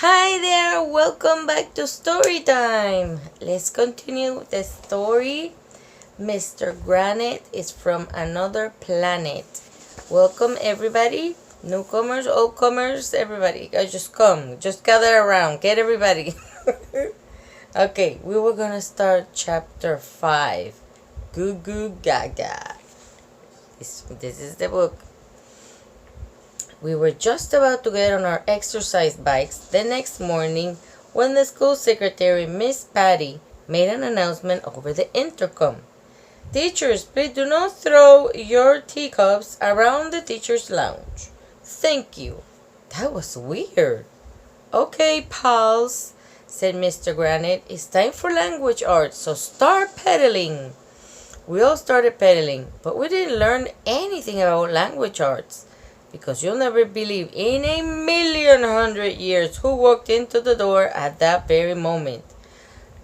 Hi there, welcome back to story time. Let's continue the story. Mr. Granite is from another planet. Welcome everybody, newcomers, old comers, everybody. Just come, just gather around, get everybody. Okay, we were gonna start chapter 5. Goo Goo Gaga. This is the book. We were just about to get on our exercise bikes the next morning when the school secretary, Miss Patty, made an announcement over the intercom. Teachers, please do not throw your teacups around the teacher's lounge. Thank you. That was weird. Okay, pals, said Mr. Granite. It's time for language arts, so start pedaling. We all started pedaling, but we didn't learn anything about language arts. Because you'll never believe in a million hundred years who walked into the door at that very moment.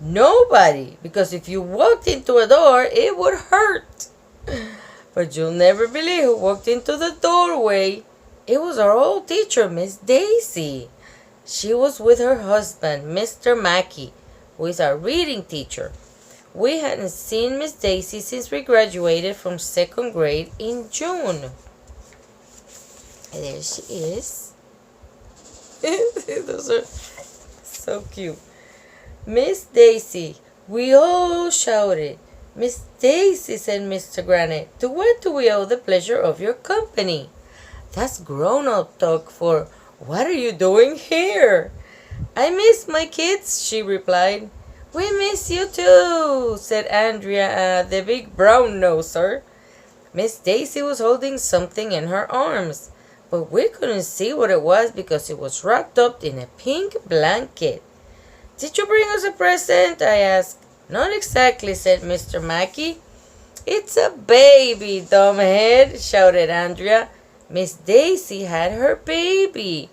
Nobody, because if you walked into a door, it would hurt. But you'll never believe who walked into the doorway. It was our old teacher, Miss Daisy. She was with her husband, Mr. Mackey, who is our reading teacher. We hadn't seen Miss Daisy since we graduated from second grade in June. There she is. Those are so cute. Miss Daisy, we all shouted. Miss Daisy, said Mr. Granite, to what do we owe the pleasure of your company? That's grown-up talk for, what are you doing here? I miss my kids, she replied. We miss you too, said Andrea, the big brown noser. Miss Daisy was holding something in her arms, but we couldn't see what it was because it was wrapped up in a pink blanket. Did you bring us a present? I asked. Not exactly, said Mr. Mackey. It's a baby, dumbhead, shouted Andrea. Miss Daisy had her baby.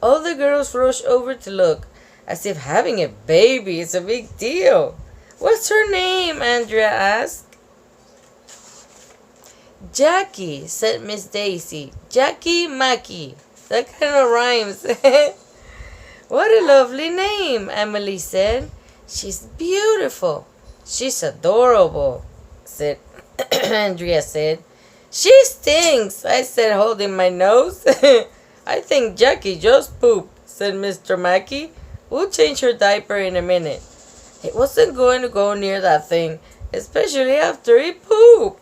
All the girls rushed over to look, as if having a baby is a big deal. What's her name? Andrea asked. Jackie, said Miss Daisy. Jackie Mackey. That kind of rhymes. What a lovely name, Emily said. She's beautiful. She's adorable, said Andrea said. She stinks, I said, holding my nose. I think Jackie just pooped, said Mr. Mackey. We'll change her diaper in a minute. It wasn't going to go near that thing, especially after he pooped.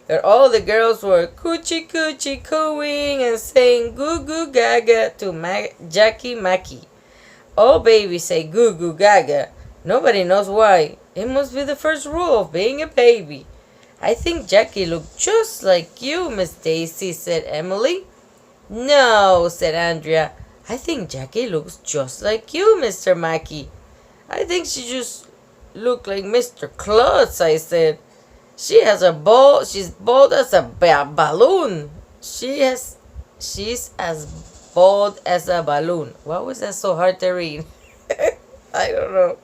But all the girls were coochie coochie cooing and saying goo goo gaga to Jackie Mackey. All babies say goo goo gaga. Nobody knows why. It must be the first rule of being a baby. I think Jackie looked just like you, Miss Daisy, said Emily. No, said Andrea. I think Jackie looks just like you, Mr. Mackey. I think she just looked like Mr. Klutz, I said. She's bald as a balloon. She's as bald as a balloon. Why was that so hard to read? I don't know.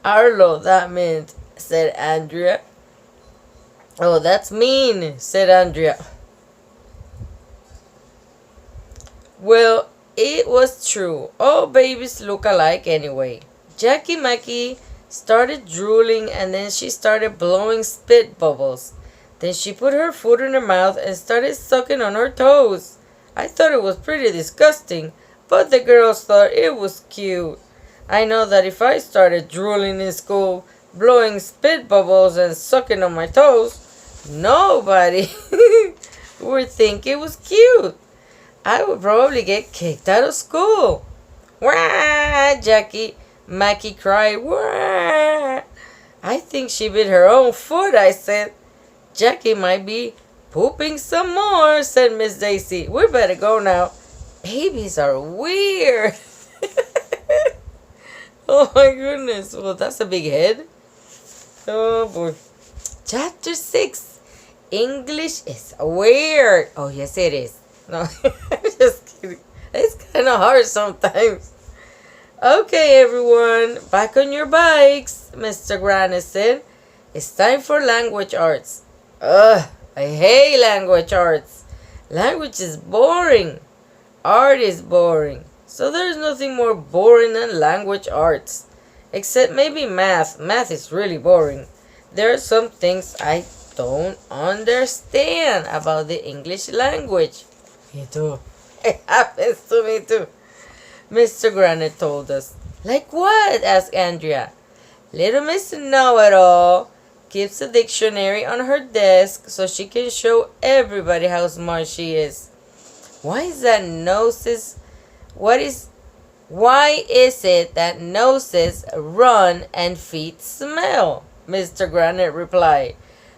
Arlo, that meant, said Andrea. Oh, that's mean, said Andrea. Well, it was true. All babies look alike anyway. Jackie Mackey started drooling and then she started blowing spit bubbles. Then she put her foot in her mouth and started sucking on her toes. I thought it was pretty disgusting, but the girls thought it was cute. I know that if I started drooling in school, blowing spit bubbles and sucking on my toes, nobody would think it was cute. I would probably get kicked out of school. Wah! Jackie Mackey cried. Wah! I think she bit her own foot, I said. Jackie might be pooping some more, said Miss Daisy. We better go now. Babies are weird. Oh my goodness. Well, that's a big head. Oh boy. Chapter 6. English is weird. Oh, yes it is. No, I'm just kidding. It's kind of hard sometimes. Okay, everyone, back on your bikes, Mr. Granite said. It's time for language arts. Ugh, I hate language arts. Language is boring. Art is boring. So there's nothing more boring than language arts. Except maybe math. Math is really boring. There are some things I don't understand about the English language. Me too. It happens to me too. Mr. Granite told us. Like what? Asked Andrea. Little Miss Know-It-All keeps a dictionary on her desk so she can show everybody how smart she is. Why is it that noses run and feet smell? Mr. Granite replied.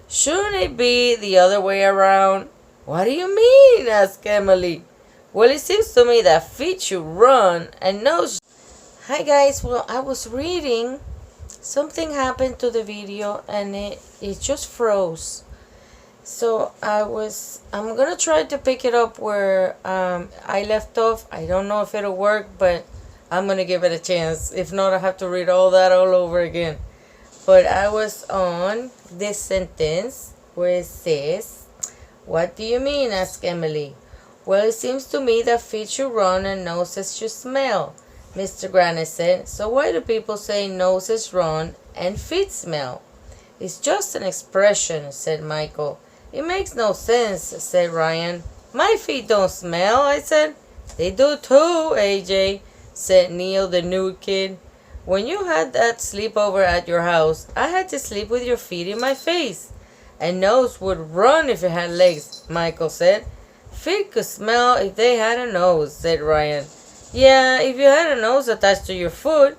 Shouldn't it be the other way around? What do you mean? Asked Emily. Well, it seems to me that feet should run and nose. Hi guys, well, I was reading. Something happened to the video and it just froze. So I'm gonna try to pick it up where I left off. I don't know if it'll work, but I'm gonna give it a chance. If not, I have to read all that all over again. But I was on this sentence where it says, what do you mean? Asked Emily. Well, it seems to me that feet should run and noses should smell, Mr. Granite said. So why do people say noses run and feet smell? It's just an expression, said Michael. It makes no sense, said Ryan. My feet don't smell, I said. They do too, AJ, said Neil, the new kid. When you had that sleepover at your house, I had to sleep with your feet in my face. And nose would run if it had legs, Michael said. Feet could smell if they had a nose, said Ryan. Yeah, if you had a nose attached to your foot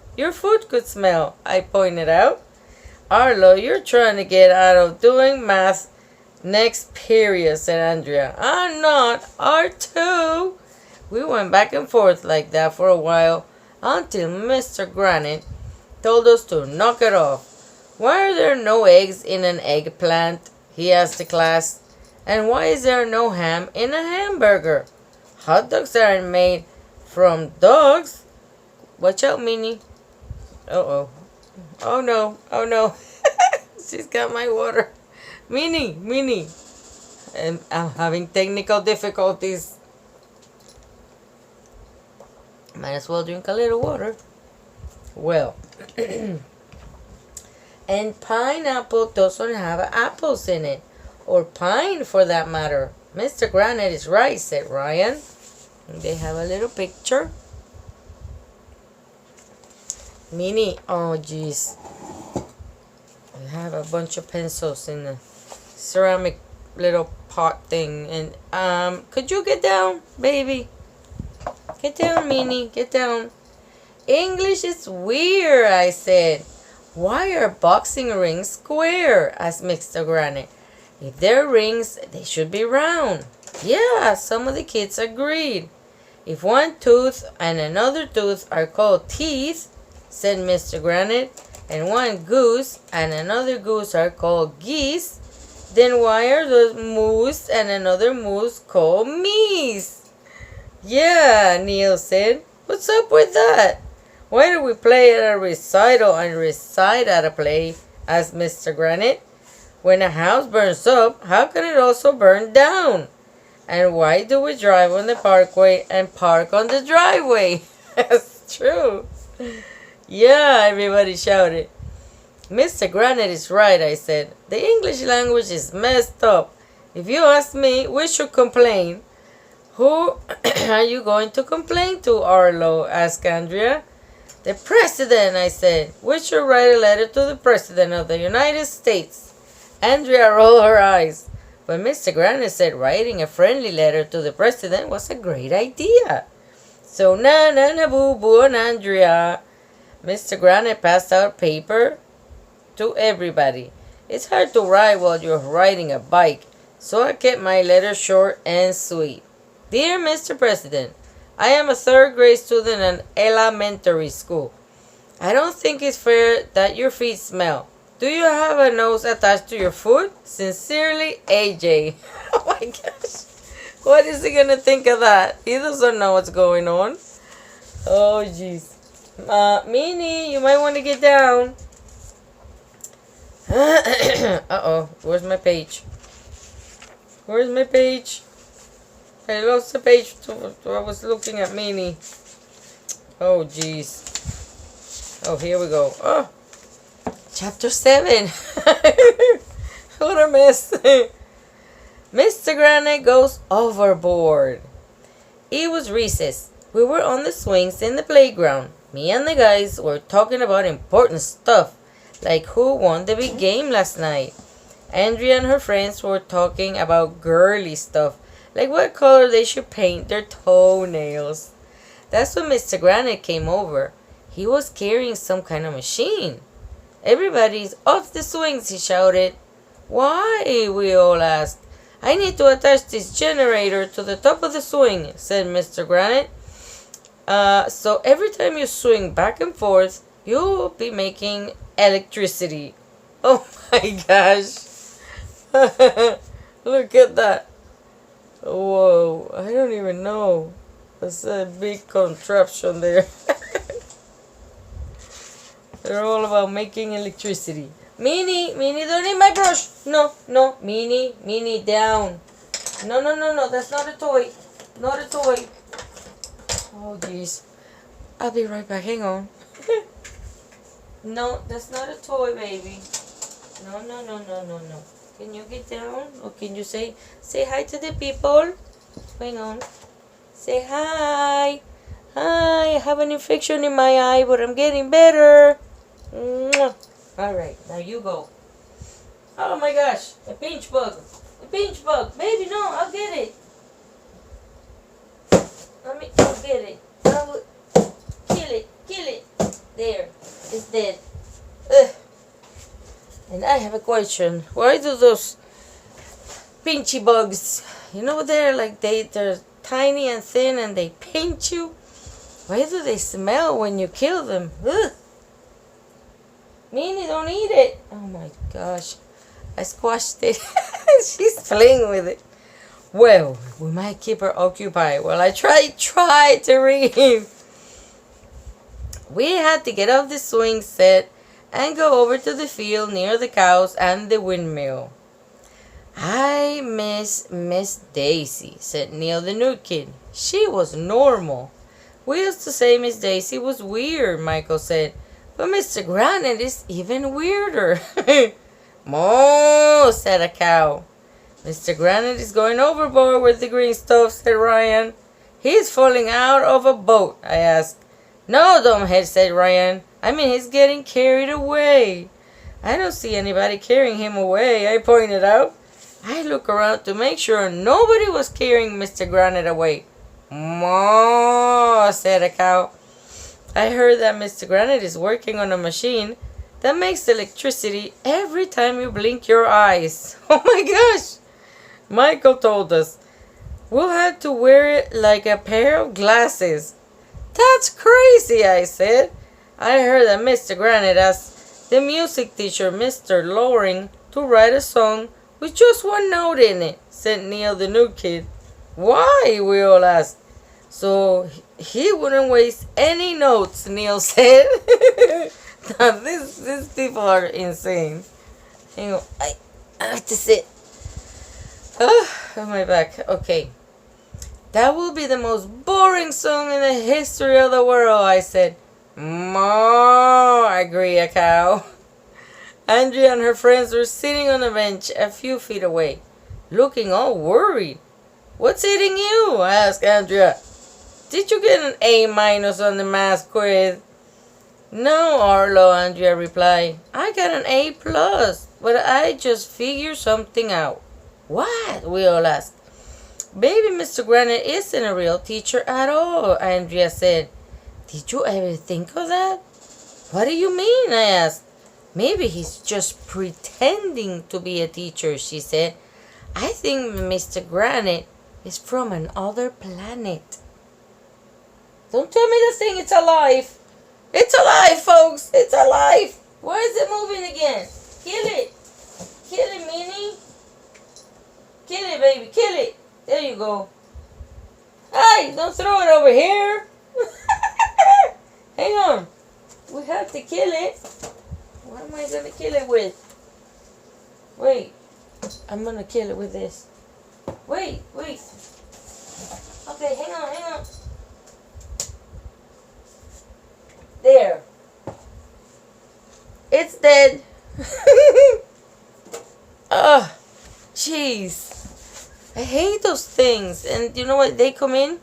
could smell, I pointed out. Arlo, you're trying to get out of doing math next period, said Andrea. I'm not. R2. We went back and forth like that for a while until Mr. Granite told us to knock it off. Why are there no eggs in an eggplant? He asked the class. And why is there no ham in a hamburger? Hot dogs aren't made from dogs. Watch out, Minnie. Uh-oh. Oh no. Oh no. She's got my water. Minnie. And I'm having technical difficulties. Might as well drink a little water. Well. And pineapple doesn't have apples in it. Or pine for that matter. Mr. Granite is right, said Ryan. They have a little picture. Minnie, oh jeez. I have a bunch of pencils in the ceramic little pot thing. And could you get down, baby? Get down, Minnie, get down. English is weird, I said. Why are boxing rings square? Asked Mr. Granite. If they're rings, they should be round. Yeah, some of the kids agreed. If one tooth and another tooth are called teeth, said Mr. Granite, and one goose and another goose are called geese, then why are those moose and another moose called meese? Yeah, Neil said. What's up with that? Why do we play at a recital and recite at a play? Asked Mr. Granite. When a house burns up, how can it also burn down? And why do we drive on the parkway and park on the driveway? That's true. Yeah, everybody shouted. Mr. Granite is right, I said. The English language is messed up. If you ask me, we should complain. Who are you going to complain to, Arlo? Asked Andrea. The president, I said. We should write a letter to the president of the United States. Andrea rolled her eyes. But Mr. Granite said writing a friendly letter to the president was a great idea. So na boo boo and Andrea. Mr. Granite passed out paper to everybody. It's hard to write while you're riding a bike, so I kept my letter short and sweet. Dear Mr. President, I am a third grade student at elementary school. I don't think it's fair that your feet smell. Do you have a nose attached to your foot? Sincerely, AJ. Oh my gosh. What is he going to think of that? He doesn't know what's going on. Oh, jeez. Minnie, you might want to get down. Uh-oh. Where's my page? Where's my page? I lost the page. I was looking at Minnie. Oh, jeez. Oh, here we go. Oh, chapter 7. What a mess. Mr. Granite goes overboard. It was recess. We were on the swings in the playground. Me and the guys were talking about important stuff, like who won the big game last night. Andrea and her friends were talking about girly stuff, like what color they should paint their toenails. That's when Mr. Granite came over. He was carrying some kind of machine. Everybody's off the swings, he shouted. Why? We all asked. I need to attach this generator to the top of the swing, said Mr. Granite. So every time you swing back and forth, you'll be making electricity. Oh my gosh. Look at that. Whoa, I don't even know. That's a big contraption there. They're all about making electricity. Minnie, don't need my brush. No, Minnie, down. No, that's not a toy. Not a toy. Oh, jeez. I'll be right back, hang on. No, that's not a toy, baby. No. Can you get down? Or can you say hi to the people? Hang on. Say hi. Hi, I have an infection in my eye, but I'm getting better. Mwah. All right, now you go. Oh my gosh, a pinch bug. A pinch bug. Baby, no, I'll get it. I'll get it. I will kill it. There, it's dead. Ugh. And I have a question. Why do those pinchy bugs, they're tiny and thin and they pinch you? Why do they smell when you kill them? Ugh. Minnie, don't eat it. Oh my gosh. I squashed it. She's playing with it. Well, we might keep her occupied while I try to read. We had to get off the swing set and go over to the field near the cows and the windmill. I miss Miss Daisy, said Neil the new kid. She was normal. We used to say Miss Daisy was weird, Michael said. But Mr. Granite is even weirder. Moo, said a cow. Mr. Granite is going overboard with the green stuff, said Ryan. He's falling out of a boat, I asked. No, dumbhead, said Ryan. I mean, he's getting carried away. I don't see anybody carrying him away, I pointed out. I looked around to make sure nobody was carrying Mr. Granite away. Moo, said a cow. I heard that Mr. Granite is working on a machine that makes electricity every time you blink your eyes. Oh my gosh! Michael told us. We'll have to wear it like a pair of glasses. That's crazy, I said. I heard that Mr. Granite asked the music teacher, Mr. Loring, to write a song with just one note in it, said Neil the new kid. Why? We all asked. So he wouldn't waste any notes, Neil said. Now, these people are insane. Hang on, I have to sit. Oh, my back. Okay. That will be the most boring song in the history of the world, I said. Moo, agreed a cow. Andrea and her friends were sitting on a bench a few feet away, looking all worried. What's eating you? Asked Andrea. Did you get an A- on the math quiz? No, Arlo, Andrea replied. I got an A+, but I just figured something out. What? We all asked. Maybe Mr. Granite isn't a real teacher at all, Andrea said. Did you ever think of that? What do you mean? I asked. Maybe he's just pretending to be a teacher, she said. I think Mr. Granite is from another planet. Don't tell me this thing, it's alive. It's alive, folks. It's alive. Why is it moving again? Kill it. Kill it, Minnie. Kill it, baby. Kill it. There you go. Hey, don't throw it over here. Hang on. We have to kill it. What am I going to kill it with? Wait. I'm going to kill it with this. Wait. Okay, hang on. dead. Ugh, jeez. I hate those things. And you know what? They come in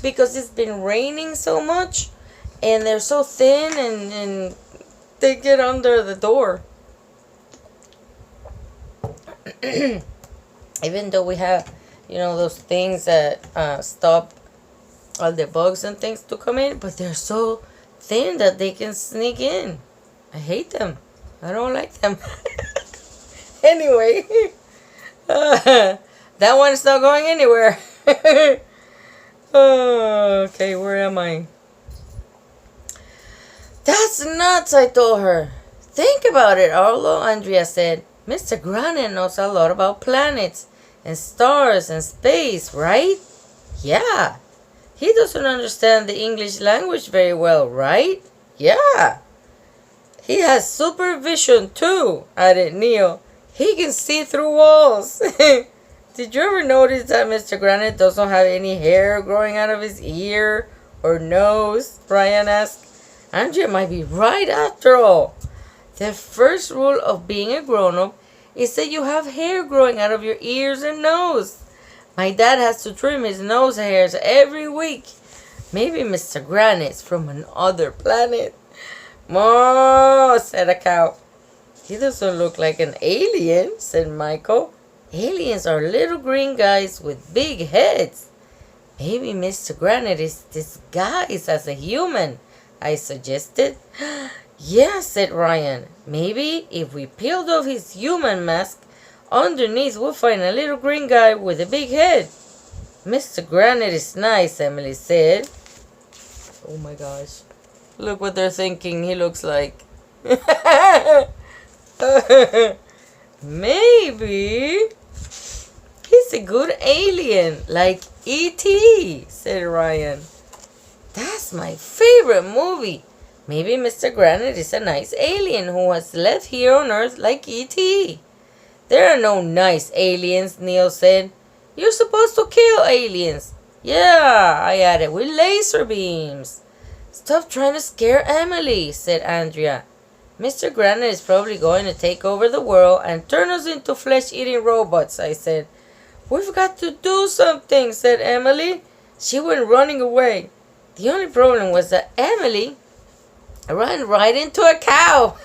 because it's been raining so much. And they're so thin and they get under the door. Even though we have, those things that stop all the bugs and things to come in. But they're so thin that they can sneak in. I hate them. I don't like them. Anyway. That one's not going anywhere. Okay, where am I? That's nuts, I told her. Think about it, Arlo, Andrea said. Mr. Granite knows a lot about planets and stars and space, right? Yeah. He doesn't understand the English language very well, right? Yeah. He has supervision too, added Neil. He can see through walls. Did you ever notice that Mr. Granite doesn't have any hair growing out of his ear or nose? Ryan asked. Andrea might be right after all. The first rule of being a grown-up is that you have hair growing out of your ears and nose. My dad has to trim his nose hairs every week. Maybe Mr. Granite's from another planet. Moo, said a cow. He doesn't look like an alien, said Michael. Aliens are little green guys with big heads. Maybe Mr. Granite is disguised as a human, I suggested. Yeah, said Ryan. Maybe if we peeled off his human mask, underneath we'll find a little green guy with a big head. Mr. Granite is nice, Emily said. Oh my gosh. Look what they're thinking he looks like. Maybe he's a good alien, like E.T., said Ryan. That's my favorite movie. Maybe Mr. Granite is a nice alien who has left here on Earth like E.T. There are no nice aliens, Neil said. You're supposed to kill aliens. Yeah, I added, with laser beams. Stop trying to scare Emily, said Andrea. Mr. Granite is probably going to take over the world and turn us into flesh-eating robots, I said. We've got to do something, said Emily. She went running away. The only problem was that Emily ran right into a cow.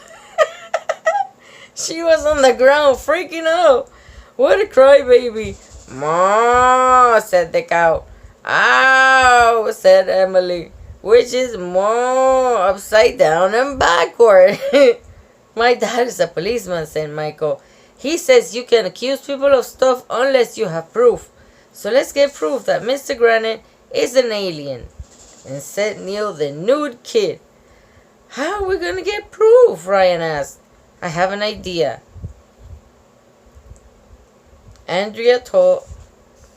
She was on the ground freaking out. What a crybaby. Moo, said the cow. Ow, said Emily, which is moo, upside down and backward. My dad is a policeman, said Michael. He says you can accuse people of stuff unless you have proof. So let's get proof that Mr. Granite is an alien. And said Neil, the nude kid. How are we going to get proof? Ryan asked. I have an idea. Andrea told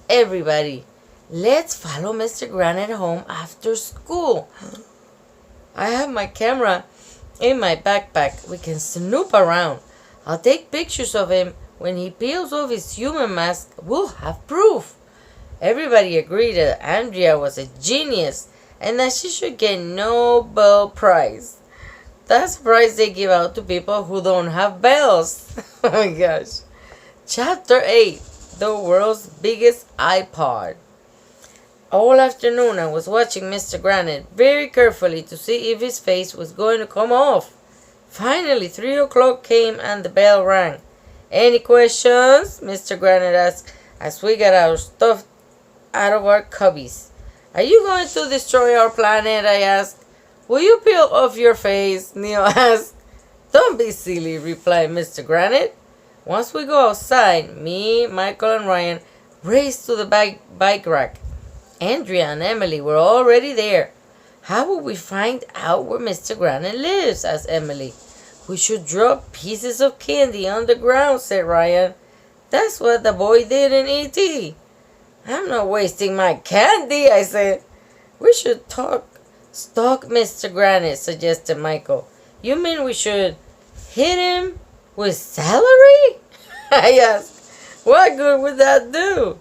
everybody, let's follow Mr. Granite home after school. I have my camera in my backpack. We can snoop around. I'll take pictures of him. When he peels off his human mask, we'll have proof. Everybody agreed that Andrea was a genius and that she should get Nobel Prize. That's the prize they give out to people who don't have bells. Oh my gosh. Chapter 8. The world's biggest iPod. All afternoon I was watching Mr. Granite very carefully to see if his face was going to come off. Finally 3 o'clock came and the bell rang. Any questions? Mr. Granite asked as we got our stuff out of our cubbies. Are you going to destroy our planet? I asked. Will you peel off your face? Neil asked. Don't be silly, replied Mr. Granite. Once we go outside, me, Michael, and Ryan raced to the bike rack. Andrea and Emily were already there. How will we find out where Mr. Granite lives? Asked Emily. We should drop pieces of candy on the ground, said Ryan. That's what the boy did in E.T. I'm not wasting my candy, I said. We should stalk Mr. Granite, suggested Michael. You mean we should hit him with celery? I asked. What good would that do?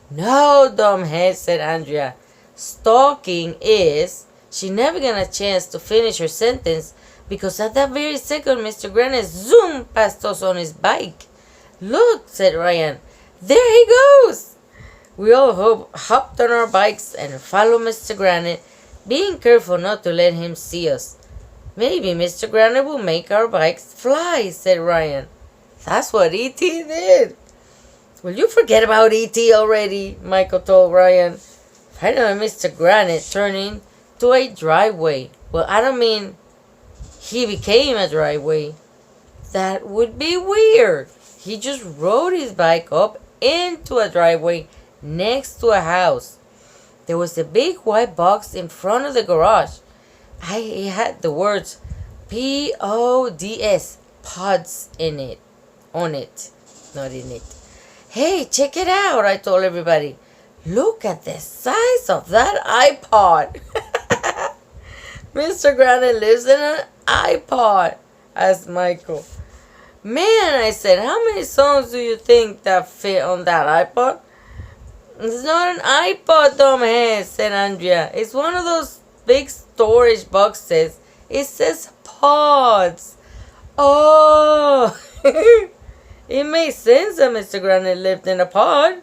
No, dumbhead, said Andrea. Stalking is She never got a chance to finish her sentence because at that very second Mr. Granite zoomed past us on his bike. "Look," said Ryan. "There he goes!" We all hopped on our bikes and followed Mr. Granite, being careful not to let him see us. "Maybe Mr. Granite will make our bikes fly," said Ryan. "That's what E.T. did." "Will you forget about E.T. already?" Michael told Ryan. Finally, Mr. Granite turned into a driveway. Well, I don't mean he became a driveway. That would be weird. He just rode his bike up into a driveway next to a house. There was a big white box in front of the garage. It had the words P-O-D-S, pods in it. On it. Not in it. "Hey, check it out," I told everybody. "Look at the size of that iPod." "Mr. Granite lives in an iPod?" asked Michael. "Man," I said, "how many songs do you think that fit on that iPod?" "It's not an iPod, dumbhead," said Andrea. "It's one of those big storage boxes. It says pods." "Oh." It makes sense that Mr. Granite lived in a pod.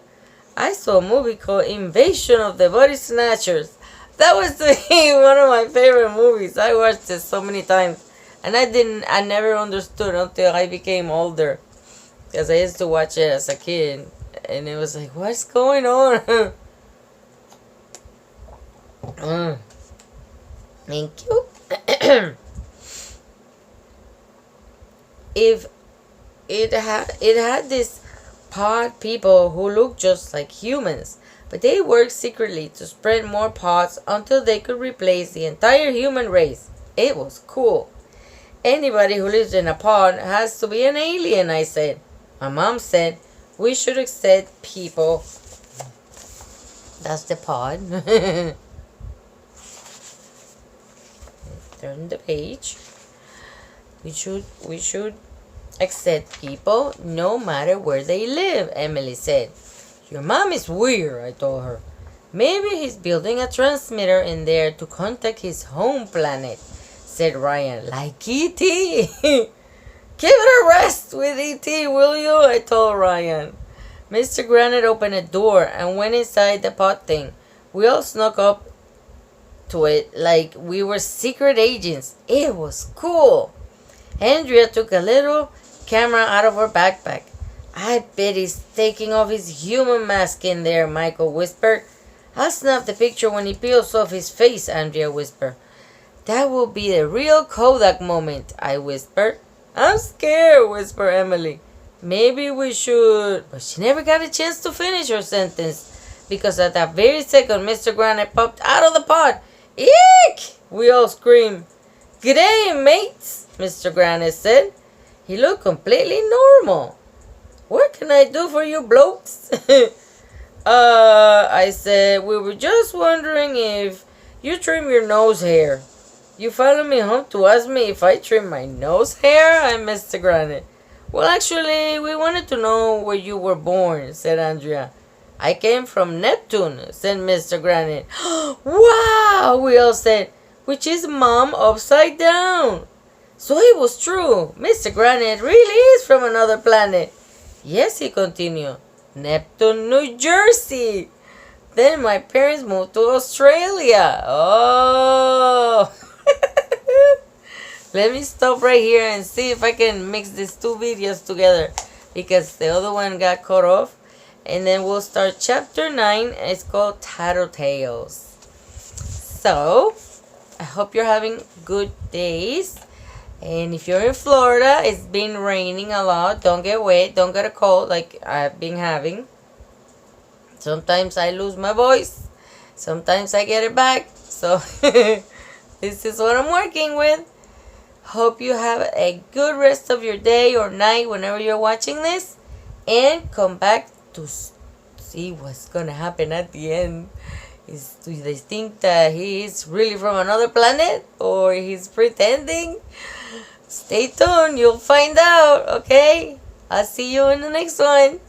I saw a movie called Invasion of the Body Snatchers. That was one of my favorite movies. I watched it so many times. And I never understood until I became older. Because I used to watch it as a kid. And it was like, what's going on? Thank you. If it had this pod people who looked just like humans, but they worked secretly to spread more pods until they could replace the entire human race. It was cool. "Anybody who lives in a pod has to be an alien," I said. My mom said we should accept people. That's the pod. Turn the page. We should accept people no matter where they live, Emily said. "Your mom is weird," I told her. "Maybe he's building a transmitter in there to contact his home planet," said Ryan. "Like E.T. "Give it a rest with E.T., will you?" I told Ryan. Mr. Granite opened a door and went inside the pod thing. We all snuck up to it like we were secret agents. It was cool. Andrea took a little camera out of her backpack. "I bet he's taking off his human mask in there," Michael whispered. "I'll snap the picture when he peels off his face," Andrea whispered. "That will be a real Kodak moment," I whispered. "I'm scared," whispered Emily. "Maybe we should..." But she never got a chance to finish her sentence because at that very second Mr. Granite popped out of the pod. "Eek!" we all screamed. "G'day, mates," Mr. Granite said. He looked completely normal. "What can I do for you blokes?" I said, "We were just wondering if you trim your nose hair." "You followed me home to ask me if I trim my nose hair?" I Mr. Granite. "Well, actually, we wanted to know where you were born," said Andrea. "I came from Neptune," said Mr. Granite. "Wow," we all said, "which is Mom upside down." So it was true. Mr. Granite really is from another planet. "Yes," he continued. "Neptune, New Jersey. Then my parents moved to Australia." Oh. Let me stop right here and see if I can mix these two videos together because the other one got cut off. And then we'll start chapter 9. It's called Tattletales. So, I hope you're having good days. And if you're in Florida, it's been raining a lot. Don't get wet. Don't get a cold like I've been having. Sometimes I lose my voice. Sometimes I get it back. So, this is what I'm working with. Hope you have a good rest of your day or night whenever you're watching this. And come back to see what's going to happen at the end. Do they think that he is really from another planet? Or he's pretending? Stay tuned. You'll find out. Okay? I'll see you in the next one.